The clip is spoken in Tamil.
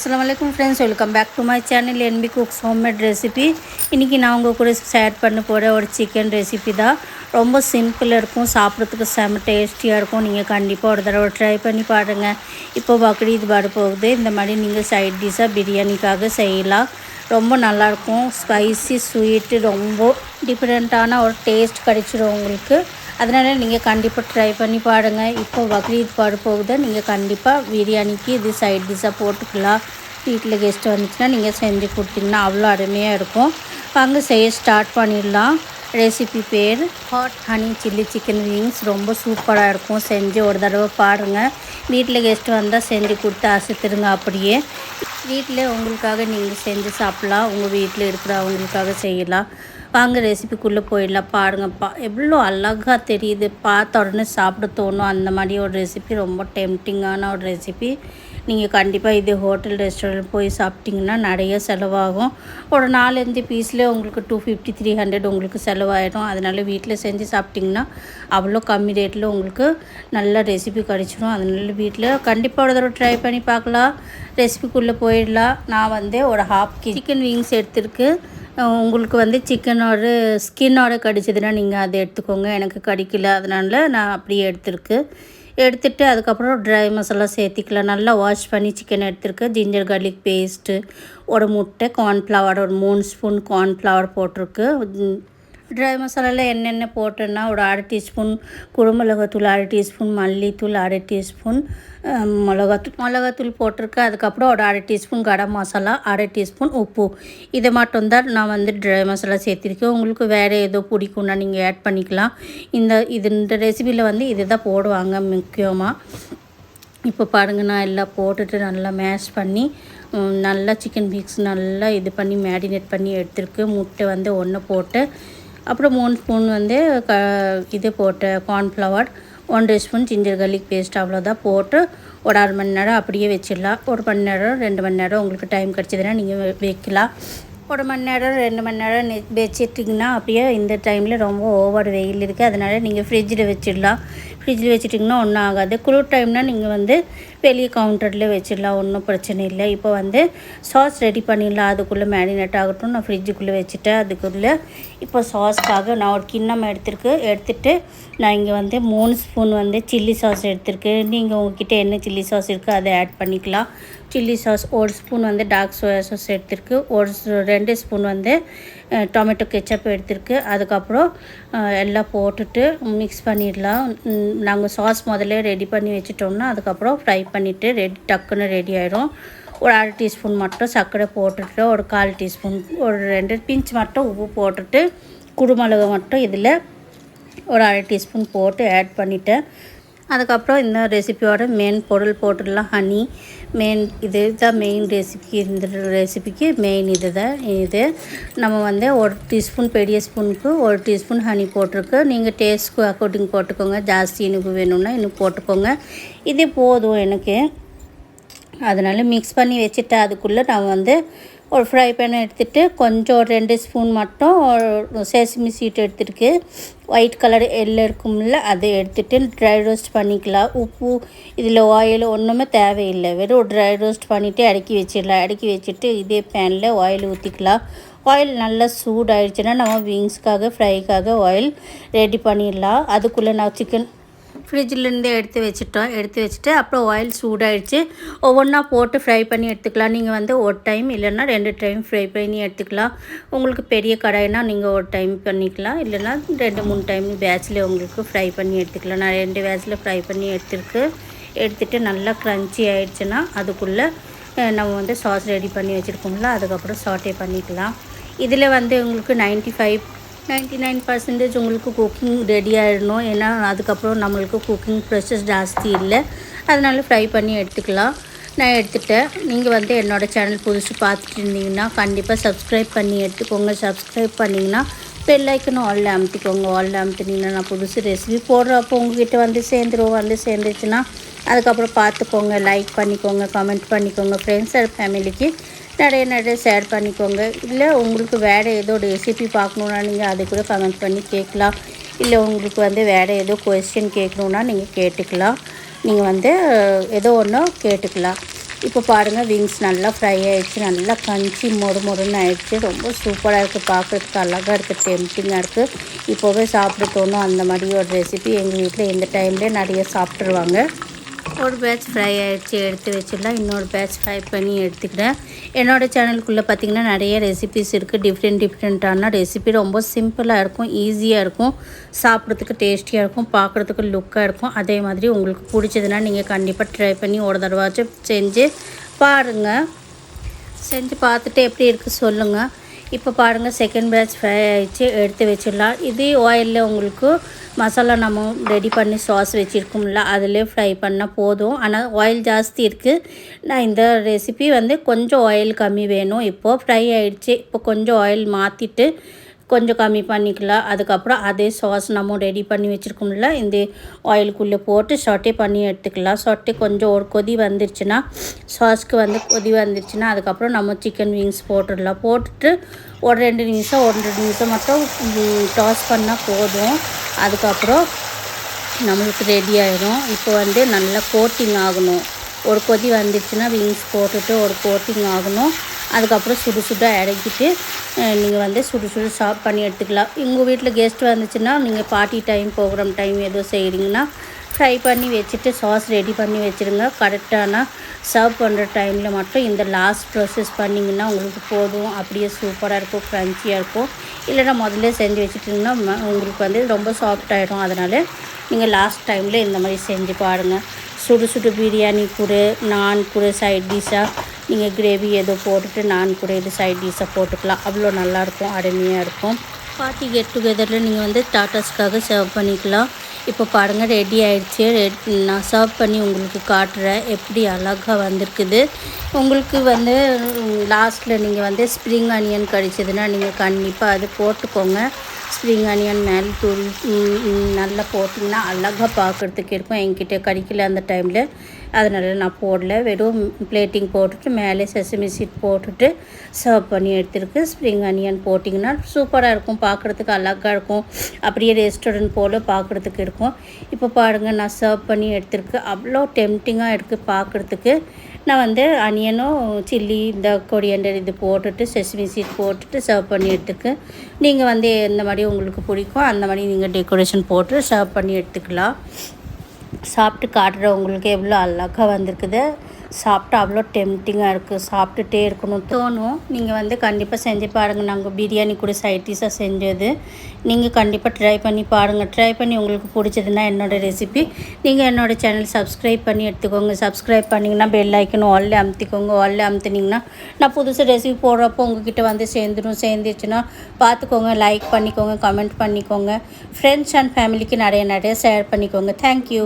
Assalamualaikum friends, welcome back to my channel NB Cooks Homemade Recipe. இன்னைக்கு நான் உங்க கூட ஷேர் பண்ண போற ஒரு chicken recipe தான். ரொம்ப சிம்பிளா இருக்கும், சாப்பிடுறதுக்கு செம டேஸ்டியா இருக்கும். நீங்க கண்டிப்பா ஒரு தடவை ட்ரை பண்ணி பாருங்க. இப்போ பக்ரீத் வர போகுது. இந்த மாதிரி நீங்க சைடு டிஷ்ஷா பிரியாணிக்காக செய்யலாம். ரொம்ப நல்லா இருக்கும். ஸ்பைசி ஸ்வீட் ரொம்ப டிஃபரண்டான ஒரு டேஸ்ட் கிடைச்சிரும் உங்களுக்கு. அதனால நீங்கள் கண்டிப்பாக ட்ரை பண்ணி பாருங்கள். இப்போ பக்ரீத் வர போகுது. நீங்கள் கண்டிப்பாக பிரியாணிக்கு இது சைட் டிஷ்ஷாக போட்டுக்கலாம். வீட்டில் கெஸ்ட் வந்துச்சுன்னா நீங்கள் செஞ்சு கொடுத்தீங்கன்னா அவ்வளோ அருமையாக இருக்கும். வாங்க செய்ய ஸ்டார்ட் பண்ணிடலாம். ரெசிபி பேர் hot honey chilli chicken wings. ரொம்ப சூப்பராக இருக்கும். செஞ்சு ஒரு தடவை பாருங்கள். வீட்டில் கெஸ்ட் வந்தால் செஞ்சு கொடுத்து அசத்துருங்க. அப்படியே வீட்டில் உங்களுக்காக நீங்கள் செஞ்சு சாப்பிட்லாம். உங்கள் வீட்டில் இருக்கிறவங்களுக்காக செய்யலாம். வாங்க ரெசிபிக்குள்ளே போயிடலாம். பாருங்கப்பா எவ்வளோ அழகாக தெரியுது. பார்த்த உடனே சாப்பிட தோணும். அந்த மாதிரி ஒரு ரெசிபி, ரொம்ப டெம்டிங்கான ஒரு ரெசிபி. நீங்கள் கண்டிப்பாக இது ஹோட்டல் ரெஸ்டாரண்ட் போய் சாப்பிட்டிங்கன்னா நிறைய செலவாகும். ஒரு 4-5 பீஸில் உங்களுக்கு 250-300 உங்களுக்கு செலவாயிடும். அதனால் வீட்டில் செஞ்சு சாப்பிட்டிங்கன்னா அவ்வளோ கம்மி ரேட்டில் உங்களுக்கு நல்ல ரெசிபி கிடச்சிடும். அதனால வீட்டில் கண்டிப்பாக ஒரு தடவை ட்ரை பண்ணி பார்க்கலாம். ரெசிபிக்குள்ளே போயிடலாம். நான் ஒரு ஹாஃப் சிக்கன் விங்ஸ் எடுத்துருக்கு. உங்களுக்கு சிக்கனோட ஸ்கின்னோட கடிச்சதுன்னா நீங்கள் அதை எடுத்துக்கோங்க. எனக்கு கடிக்கல, அதனால நான் அப்படியே எடுத்துட்டு அதுக்கப்புறம் ட்ரை மசாலா சேர்த்திக்கலாம். நல்லா வாஷ் பண்ணி சிக்கன் எடுத்துருக்கு. ஜிஞ்சர் கார்லிக் பேஸ்ட்டு, ஒரு முட்டை, கார்ன்ஃப்ளவர் ஒரு 3 ஸ்பூன் கார்ன்ஃப்ளவர் போட்டிருக்கு. ட்ரை மசாலாவில் என்னென்ன போட்டேன்னா ஒரு 1/2 டீஸ்பூன் குருமிளகாத்தூள், 1/2 டீஸ்பூன் மல்லித்தூள், 1/2 டீஸ்பூன் மிளகாத்தூள் போட்டிருக்கு. அதுக்கப்புறம் ஒரு 1/2 டீஸ்பூன் கரம் மசாலா, 1/2 டீஸ்பூன் உப்பு. இதை மட்டும்தான் நான் ட்ரை மசாலா சேர்த்திருக்கேன். உங்களுக்கு வேறு ஏதோ பிடிக்குன்னா நீங்கள் ஆட் பண்ணிக்கலாம். இந்த ரெசிபியில் இது தான் போடுவாங்க முக்கியமாக. இப்போ பாருங்கள், நான் எல்லாம் போட்டுட்டு நல்லா மேஷ் பண்ணி நல்லா சிக்கன் பீக்ஸ் நல்லா இது பண்ணி மேரினேட் பண்ணி எடுத்துருக்கு. முட்டை 1 போட்டு, அப்புறம் 3 ஸ்பூன் இது போட்டு cornflour, 1 teaspoon ginger garlic paste, அவ்வளோதான் போட்டு ஒரு 1/2 மணி நேரம் அப்படியே வச்சிடலாம். 1 மணி நேரம் 2 மணி நேரம் உங்களுக்கு டைம் கிடச்சிதுன்னா நீங்கள் வைக்கலாம். 1 மணி நேரம் 2 மணி நேரம் வச்சிட்டிங்கன்னா அப்படியே இந்த டைமில் ரொம்ப ஓவர் வெயில் இருக்குது. அதனால் நீங்கள் ஃப்ரிட்ஜில் வச்சிடலாம். ஃப்ரிட்ஜில் வச்சிட்டிங்கன்னா ஒன்றும் ஆகாது. குளிர் டைம்னால் நீங்கள் வெளியே கவுண்டரில் வச்சிடலாம், ஒன்றும் பிரச்சனை இல்லை. இப்போ சாஸ் ரெடி பண்ணிடலாம். அதுக்குள்ளே மேரினேட் ஆகட்டும். நான் ஃப்ரிட்ஜுக்குள்ளே வச்சுட்டேன். அதுக்குள்ளே இப்போ சாஸ்க்காக நான் ஒரு கிண்ணம் எடுத்துகிட்டு நான் இங்கே 3 ஸ்பூன் சில்லி சாஸ் எடுத்துருக்கு. நீங்கள் உங்கள்கிட்ட என்ன சில்லி சாஸ் இருக்குது அதை ஆட் பண்ணிக்கலாம். Chilli sauce 1 spoon dark soya sauce எடுத்துருக்கு. 2 ஸ்பூன் டொமேட்டோ கெச்சப் எடுத்துருக்கு. அதுக்கப்புறம் எல்லாம் போட்டுட்டு மிக்ஸ் பண்ணிடலாம். நாங்கள் சாஸ் முதல்ல ரெடி பண்ணி வச்சுட்டோம்னா அதுக்கப்புறம் ஃப்ரை பண்ணிவிட்டு டக்குன்னு ரெடி ஆகிடும். ஒரு 1/2 டீஸ்பூன் மட்டும் சர்க்கரை போட்டுட்டு, ஒரு 1/4 டீஸ்பூன், ஒரு 2 பிஞ்ச் மட்டும் உப்பு போட்டுட்டு, குருமிளகு மட்டும் இதில் ஒரு 1/2 டீஸ்பூன் போட்டு ஆட் பண்ணிவிட்டேன். அதுக்கப்புறம் இந்த ரெசிபியோட மெயின் பொருள் போட்டுடலாம். ஹனி இது தான் மெயின் ரெசிபி. இந்த ரெசிபிக்கு மெயின் இது நம்ம 1 டீஸ்பூன், பெரிய ஸ்பூனுக்கு 1 டீஸ்பூன் ஹனி போட்டிருக்கு. நீங்கள் டேஸ்ட்க்கு அக்கார்டிங் போட்டுக்கோங்க. ஜாஸ்தி எனக்கு வேணும்னா இன்னும் போட்டுக்கோங்க. இது போதும் எனக்கு. அதனால் மிக்ஸ் பண்ணி வச்சுட்டு அதுக்குள்ளே நான் ஒரு ஃப்ரை பேன் எடுத்துகிட்டு கொஞ்சம் 2 ஸ்பூன் மட்டும் சேசமி சீட் எடுத்துருக்கு. ஒயிட் கலர் எல்லாம் இருக்கும்ல, அதை எடுத்துகிட்டு ட்ரை ரோஸ்ட் பண்ணிக்கலாம். உப்பு இதில் ஆயில் ஒன்றுமே தேவையில்லை. வெறும் ட்ரை ரோஸ்ட் பண்ணிவிட்டு இறக்கி வச்சிடலாம். இறக்கி வச்சுட்டு இதே பேனில் ஆயில் ஊற்றிக்கலாம். ஆயில் நல்லா சூடாகிடுச்சுன்னா நம்ம விங்ஸ்க்காக ஃப்ரைக்காக ஆயில் ரெடி பண்ணிடலாம். அதுக்குள்ளே நான் சிக்கன் ஃப்ரிட்ஜிலேருந்து எடுத்து வச்சுட்டு அப்புறம் ஆயில் சூடாகிடுச்சு. ஒவ்வொன்றா போட்டு ஃப்ரை பண்ணி எடுத்துக்கலாம். நீங்கள் ஒரு டைம் இல்லைன்னா 2 டைம் ஃப்ரை பண்ணி எடுத்துக்கலாம். உங்களுக்கு பெரிய கடாய்னா நீங்கள் ஒரு டைம் பண்ணிக்கலாம். இல்லைன்னா 2-3 டைம் பேட்சில் உங்களுக்கு ஃப்ரை பண்ணி எடுத்துக்கலாம். நான் 2 பேட்சில் ஃப்ரை பண்ணி எடுத்துகிட்டு நல்லா க்ரன்ச்சி ஆகிடுச்சுன்னா அதுக்குள்ளே நம்ம சாஸ் ரெடி பண்ணி வச்சுருக்கோம்ல, அதுக்கப்புறம் சாட்டே பண்ணிக்கலாம். இதில் உங்களுக்கு 99% உங்களுக்கு குக்கிங் ரெடி ஆகிடணும். ஏன்னா அதுக்கப்புறம் நம்மளுக்கு குக்கிங் ப்ராசஸ் ஜாஸ்தி இல்லை. அதனால் ஃப்ரை பண்ணி எடுத்துக்கலாம். நான் எடுத்துட்டேன். நீங்கள் என்னோடய சேனல் புதுசு பார்த்துட்டு இருந்தீங்கன்னா கண்டிப்பாக சப்ஸ்கிரைப் பண்ணி எடுத்துக்கோங்க. சப்ஸ்கிரைப் பண்ணிங்கன்னா பெல் ஐக்கனும் ஆலில் அமுத்திக்கோங்க. ஆலில் அமுத்தினீங்கன்னா நான் புதுசு ரெசிபி போடுறப்போ உங்கள்கிட்ட சேர்ந்துருச்சுன்னா அதுக்கப்புறம் பார்த்துக்கோங்க. லைக் பண்ணிக்கோங்க, கமெண்ட் பண்ணிக்கோங்க. ஃப்ரெண்ட்ஸ் அண்ட் ஃபேமிலிக்கு நிறைய ஷேர் பண்ணிக்கோங்க. இல்லை உங்களுக்கு வேறு ஏதோ ரெசிபி பார்க்கணுன்னா நீங்கள் அது கூட கமெண்ட் பண்ணி கேட்கலாம். இல்லை உங்களுக்கு வேறு ஏதோ கொஸ்டின் கேட்கணுன்னா நீங்கள் கேட்டுக்கலாம். நீங்கள் ஏதோ ஒன்று கேட்டுக்கலாம். இப்போ பாருங்கள் விங்ஸ் நல்லா ஃப்ரை ஆகிடுச்சு, நல்லா கஞ்சி மொறுன்னு ஆகிடுச்சு. ரொம்ப சூப்பராக இருக்குது, பார்க்குறதுக்கு அழகாக இருக்குது, டெம்ப்டிங்காக இருக்குது. இப்போவே சாப்பிட தோணும் அந்த மாதிரி ஒரு ரெசிபி. எங்கள் வீட்டில் இந்த டைம்லேயே நிறைய சாப்பிட்ருவாங்க. ஒரு பேட்ச் ஃப்ரை ஆகிடுச்சு, எடுத்து வச்சிடலாம். இன்னொரு பேட்ச் ஃப்ரை பண்ணி எடுத்துக்கிறேன். என்னோடய சேனலுக்குள்ளே பார்த்திங்கன்னா நிறைய ரெசிபிஸ் இருக்குது. டிஃப்ரெண்ட்டான ரெசிபி. ரொம்ப சிம்பிளாக இருக்கும், ஈஸியாக இருக்கும், சாப்பிட்றதுக்கு டேஸ்டியாக இருக்கும், பார்க்குறதுக்கு லுக்காக இருக்கும். அதே மாதிரி உங்களுக்கு பிடிச்சதுன்னா நீங்கள் கண்டிப்பாக ட்ரை பண்ணி ஒரு தடவாச்சும் செஞ்சு பாருங்கள். செஞ்சு பார்த்துட்டு எப்படி இருக்குது சொல்லுங்கள். இப்போ பாருங்கள் செகண்ட் பேட்ச் ஃப்ரை ஆகிடுச்சு, எடுத்து வச்சிடலாம். இதே ஆயிலில் உங்களுக்கு மசாலா நம்ம ரெடி பண்ணி சாஸ் வச்சுருக்கோம்ல, அதிலே ஃப்ரை பண்ணால் போதும். ஆனால் ஆயில் ஜாஸ்தி இருக்குது. நான் இந்த ரெசிபி கொஞ்சம் ஆயில் கம்மி வேணும். இப்போது ஃப்ரை ஆகிடுச்சு. இப்போ கொஞ்சம் ஆயில் மாற்றிட்டு கொஞ்சம் கம்மி பண்ணிக்கலாம். அதுக்கப்புறம் அதே சாஸ் நம்ம ரெடி பண்ணி வச்சுருக்கோம்ல, இந்த ஆயிலுக்குள்ளே போட்டு சொட்டே பண்ணி எடுத்துக்கலாம். சொட்டே கொஞ்சம் ஒரு கொதி வந்துருச்சுன்னா, சாஸ்க்கு கொதி வந்துருச்சுன்னா அதுக்கப்புறம் நம்ம சிக்கன் விங்ஸ் போட்டுடலாம். போட்டுட்டு ஒரு 2 நிமிஷம் மட்டும் டாஸ் பண்ணால் போதும். அதுக்கப்புறம் நம்மளுக்கு ரெடி ஆகிடும். இப்போ நல்லா கோட்டிங் ஆகணும். ஒரு கொதி வந்துச்சுன்னா விங்ஸ் போட்டுட்டு ஒரு கோட்டிங் ஆகணும். அதுக்கப்புறம் சுடாக இறக்கிட்டு நீங்கள் சுடு சாப் பண்ணி எடுத்துக்கலாம். உங்கள் வீட்டில் கெஸ்ட் வந்துச்சுன்னா நீங்கள் பார்ட்டி டைம், ப்ரோக்ராம் டைம் ஏதோ செய்கிறீங்கன்னா ஃப்ரை பண்ணி வச்சுட்டு சாஸ் ரெடி பண்ணி வச்சுருங்க. கரெக்டான சர்வ் பண்ணுற டைமில் மட்டும் இந்த லாஸ்ட் ப்ராசஸ் பண்ணிங்கன்னா உங்களுக்கு போதும். அப்படியே சூப்பராக இருக்கும், க்ரன்ச்சியாக இருக்கும். இல்லைனா முதல்ல செஞ்சு வச்சுட்டிங்கன்னா உங்களுக்கு ரொம்ப சாஃப்ட் ஆகிடும். அதனால் நீங்கள் லாஸ்ட் டைமில் இந்த மாதிரி செஞ்சு பாருங்கள். சுடு பிரியாணி கூட, நான் கூட சைட் டிஷ்ஷாக நீங்கள் கிரேவி ஏதோ போட்டுட்டு நான் கூட இது சைட் டிஷ்ஷாக போட்டுக்கலாம். அவ்வளோ நல்லாயிருக்கும், அருமையாக இருக்கும். பார்ட்டி கெட் டுகெதரில் நீங்கள் டாட்டாஸ்க்காக சர்வ் பண்ணிக்கலாம். இப்போ பாருங்கள் ரெடி ஆகிடுச்சு. நான் சர்வ் பண்ணி உங்களுக்கு காட்டுறேன் எப்படி அழகாக வந்திருக்குது. உங்களுக்கு லாஸ்ட்டில் நீங்கள் ஸ்ப்ரிங் ஆனியன் கிடைச்சதுன்னா நீங்கள் கண்டிப்பாக அது போட்டுக்கோங்க. ஸ்ப்ரிங் ஆனியன் மேலே தூள் நல்லா போட்டிங்கன்னா அழகாக பார்க்குறதுக்கு இருக்கும். என்கிட்ட கிடைக்கல அந்த டைமில், அதனால் நான் போடல. வெறும் பிளேட்டிங் போட்டுட்டு மேலே செசமி சீட் போட்டுட்டு சர்வ் பண்ணி எடுத்துருக்கு. ஸ்ப்ரிங் ஆனியன் போட்டிங்கன்னா சூப்பராக இருக்கும், பார்க்குறதுக்கு அழகாக இருக்கும். அப்படியே ரெஸ்டாரண்ட் போல் பார்க்குறதுக்கு இருக்கும். இப்போ பாருங்கள் நான் சர்வ் பண்ணி எடுத்துருக்கு. அவ்வளோ டெம்ப்டிங்காக இருக்குது பார்க்குறதுக்கு. நான் அனியனும் சில்லி இந்த கொரியாண்டர் இது போட்டுட்டு செசமி சீட் போட்டுட்டு சர்வ் பண்ணி எடுத்துக்கு. நீங்கள் எந்த மாதிரி உங்களுக்கு பிடிக்கும் அந்த மாதிரி நீங்கள் டெக்கரேஷன் போட்டு சர்வ் பண்ணி எடுத்துக்கலாம். சாப்பிட்டு காட்டுற உங்களுக்கு எவ்வளோ அழகாக வந்திருக்குது. சாப்பிட்டா அவ்வளோ டெம்ப்டிங்காக இருக்குது, சாப்பிட்டுட்டே இருக்கணும் தோணும். நீங்கள் கண்டிப்பாக செஞ்சு பாருங்கள். நாங்கள் பிரியாணி கூட சைட் டிஷ்ஷாக செஞ்சது. நீங்கள் கண்டிப்பாக ட்ரை பண்ணி பாருங்கள். ட்ரை பண்ணி உங்களுக்கு பிடிச்சதுன்னா என்னோடய ரெசிபி நீங்கள் என்னோடய சேனல் சப்ஸ்கிரைப் பண்ணி எடுத்துக்கோங்க. சப்ஸ்கிரைப் பண்ணிங்கன்னா பெல் ஐக்கனும் ஆல்லே அமுத்திக்கோங்க. ஆல்லே அமுத்தினீங்கன்னா நான் புதுசு ரெசிபி போடுறப்போ உங்ககிட்ட சேர்ந்துருச்சுன்னா பார்த்துக்கோங்க. லைக் பண்ணிக்கோங்க, கமெண்ட் பண்ணிக்கோங்க. ஃப்ரெண்ட்ஸ் அண்ட் ஃபேமிலிக்கு நிறைய ஷேர் பண்ணிக்கோங்க. தேங்க்யூ.